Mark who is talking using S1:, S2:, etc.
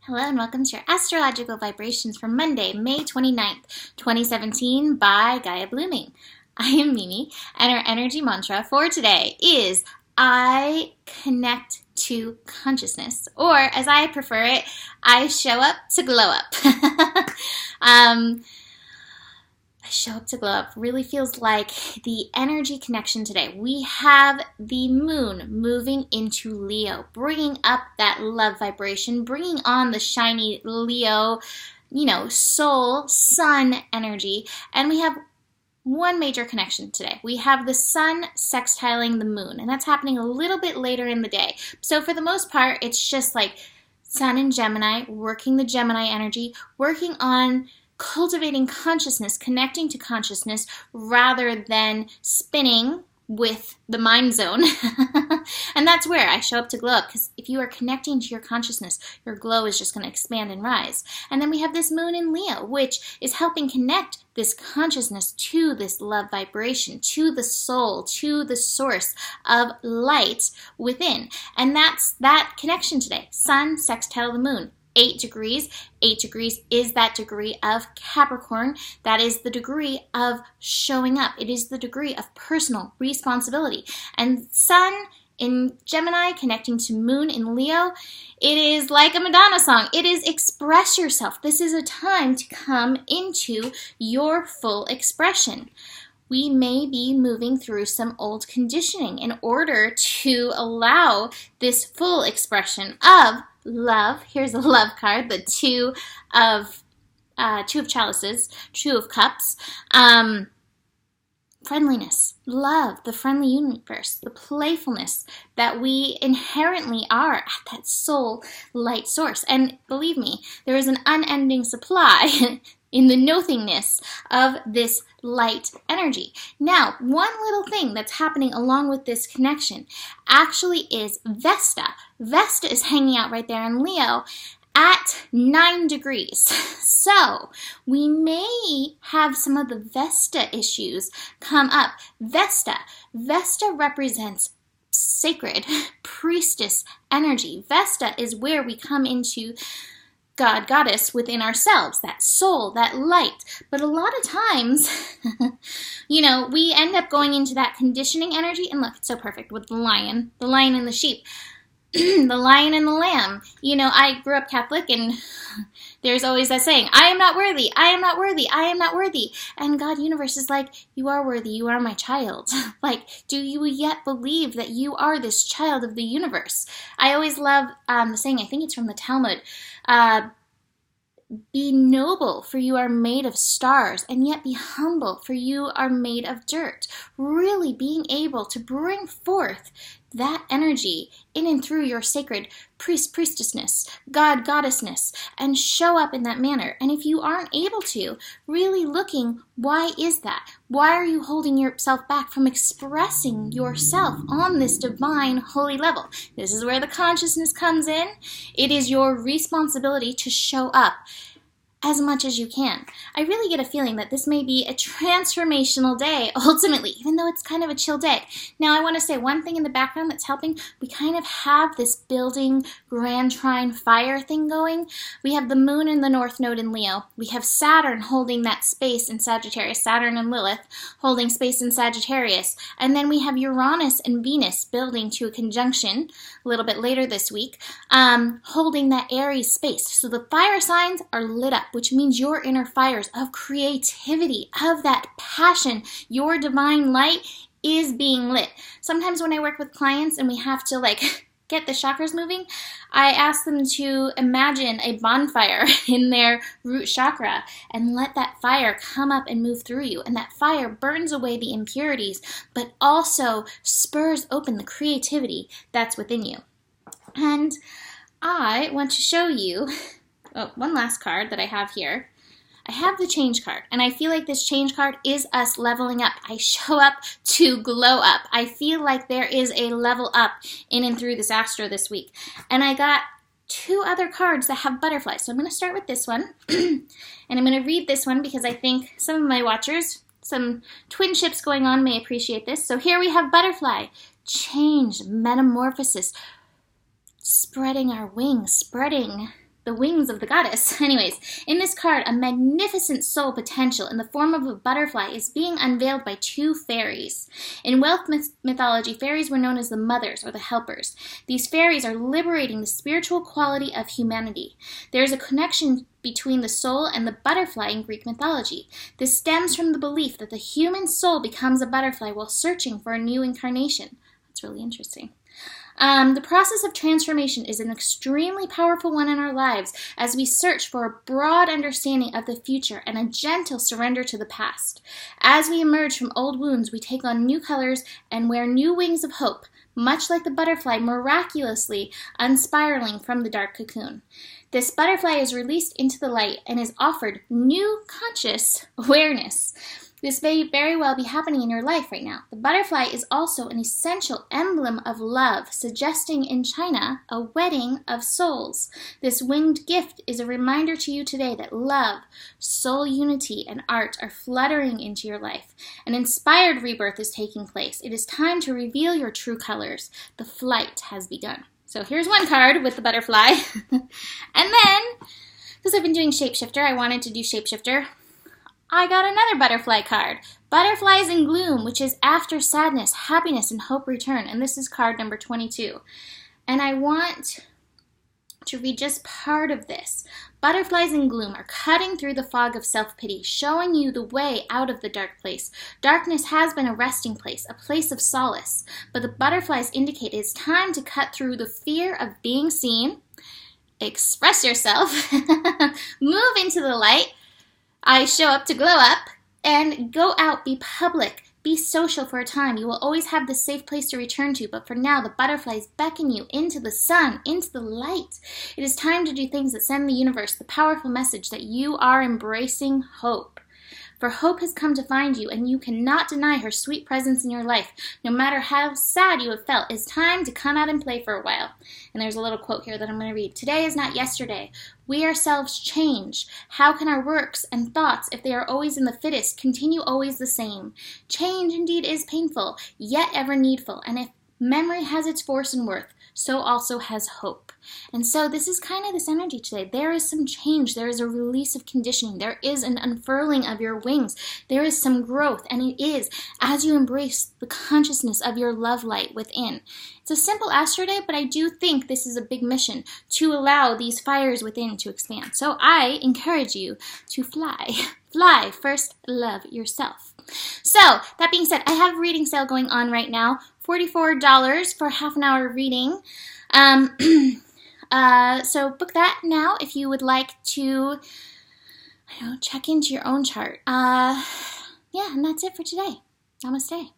S1: Hello and welcome to your astrological vibrations for Monday, May 29th, 2017 by Gaia Blooming. I am Mimi, and our energy mantra for today is I connect to consciousness, or as I prefer it, I show up to glow up. I show up to glow up really feels like the energy connection today. We have the moon moving into Leo, bringing up that love vibration, bringing on the shiny Leo, soul, sun energy. And we have one major connection today. We have the sun sextiling the moon, and that's happening a little bit later in the day. So for the most part, it's just like sun and Gemini, working the Gemini energy, working on cultivating consciousness, connecting to consciousness, rather than spinning with the mind zone. And that's where I show up to glow up, because if you are connecting to your consciousness, your glow is just going to expand and rise. And then we have this moon in Leo, which is helping connect this consciousness to this love vibration, to the soul, to the source of light within. And that's that connection today. Sun sextile the moon. 8 degrees. 8 degrees is that degree of Capricorn. That is the degree of showing up. It is the degree of personal responsibility. And Sun in Gemini connecting to Moon in Leo, it is like a Madonna song. It is express yourself. This is a time to come into your full expression. We may be moving through some old conditioning in order to allow this full expression of love. Here's a love card, the two of chalices, two of cups, friendliness, love, the friendly universe, the playfulness that we inherently are at that soul light source. And believe me, there is an unending supply in the nothingness of this light energy. Now, one little thing that's happening along with this connection actually is Vesta. Vesta is hanging out right there in Leo at 9 degrees. So we may have some of the Vesta issues come up. Vesta represents sacred priestess energy. Vesta is where we come into God, goddess within ourselves, that soul, that light. But a lot of times, we end up going into that conditioning energy. And look, it's so perfect with the lion and the sheep, the lion and the lamb. I grew up Catholic, and there's always that saying, I am not worthy, I am not worthy, I am not worthy. And God universe is like, you are worthy, you are my child. Like, do you yet believe that you are this child of the universe? I always love the saying, I think it's from the Talmud, be noble, for you are made of stars, and yet be humble, for you are made of dirt. Really being able to bring forth that energy in and through your sacred priestessness, God, goddessness, and show up in that manner. And if you aren't able to, really looking, why is that? Why are you holding yourself back from expressing yourself on this divine, holy level? This is where the consciousness comes in. It is your responsibility to show up as much as you can. I really get a feeling that this may be a transformational day, ultimately, even though it's kind of a chill day. Now, I want to say one thing in the background that's helping. We kind of have this building grand trine fire thing going. We have the moon in the north node in Leo. We have Saturn holding that space in Sagittarius, Saturn and Lilith holding space in Sagittarius. And then we have Uranus and Venus building to a conjunction a little bit later this week, holding that Aries space. So the fire signs are lit up, which means your inner fires of creativity, of that passion, your divine light is being lit. Sometimes when I work with clients and we have to get the chakras moving, I ask them to imagine a bonfire in their root chakra and let that fire come up and move through you. And that fire burns away the impurities, but also spurs open the creativity that's within you. And I want to show you one last card that I have here. I have the change card, and I feel like this change card is us leveling up. I show up to glow up. I feel like there is a level up in and through this astro this week. And I got 2 other cards that have butterflies. So I'm going to start with this one, and I'm going to read this one because I think some of my watchers, some twin ships going on, may appreciate this. So here we have butterfly, change, metamorphosis, spreading our wings, spreading the wings of the goddess. Anyways, in this card, a magnificent soul potential in the form of a butterfly is being unveiled by two fairies. In Welsh mythology, fairies were known as the mothers or the helpers. These fairies are liberating the spiritual quality of humanity. There is a connection between the soul and the butterfly in Greek mythology. This stems from the belief that the human soul becomes a butterfly while searching for a new incarnation. That's really interesting. The process of transformation is an extremely powerful one in our lives as we search for a broad understanding of the future and a gentle surrender to the past. As we emerge from old wounds, we take on new colors and wear new wings of hope, much like the butterfly miraculously unspiraling from the dark cocoon. This butterfly is released into the light and is offered new conscious awareness. This may very well be happening in your life right now. The butterfly is also an essential emblem of love, suggesting in China a wedding of souls. This winged gift is a reminder to you today that love, soul unity, and art are fluttering into your life. An inspired rebirth is taking place. It is time to reveal your true colors. The flight has begun. So here's one card with the butterfly. And then, because I've been doing Shapeshifter, I wanted to do Shapeshifter. I got another butterfly card. Butterflies in Gloom, which is after sadness, happiness, and hope return. And this is card number 22. And I want to read just part of this. Butterflies in gloom are cutting through the fog of self-pity, showing you the way out of the dark place. Darkness has been a resting place, a place of solace. But the butterflies indicate it's time to cut through the fear of being seen, express yourself, move into the light, I show up to glow up, and go out, be public, be social for a time. You will always have this safe place to return to, but for now, the butterflies beckon you into the sun, into the light. It is time to do things that send the universe the powerful message that you are embracing hope. For hope has come to find you, and you cannot deny her sweet presence in your life. No matter how sad you have felt, it's time to come out and play for a while. And there's a little quote here that I'm going to read. Today is not yesterday. We ourselves change. How can our works and thoughts, if they are always in the fittest, continue always the same? Change indeed is painful, yet ever needful. And if memory has its force and worth, so also has hope. And so this is kind of this energy today. There is some change. There is a release of conditioning. There is an unfurling of your wings. There is some growth. And it is as you embrace the consciousness of your love light within. It's a simple Astro Day, but I do think this is a big mission to allow these fires within to expand. So I encourage you to fly. Fly. First, love yourself. So, that being said, I have a reading sale going on right now. $44 for half an hour reading. So book that now if you would like to, check into your own chart. Yeah, and that's it for today. Namaste.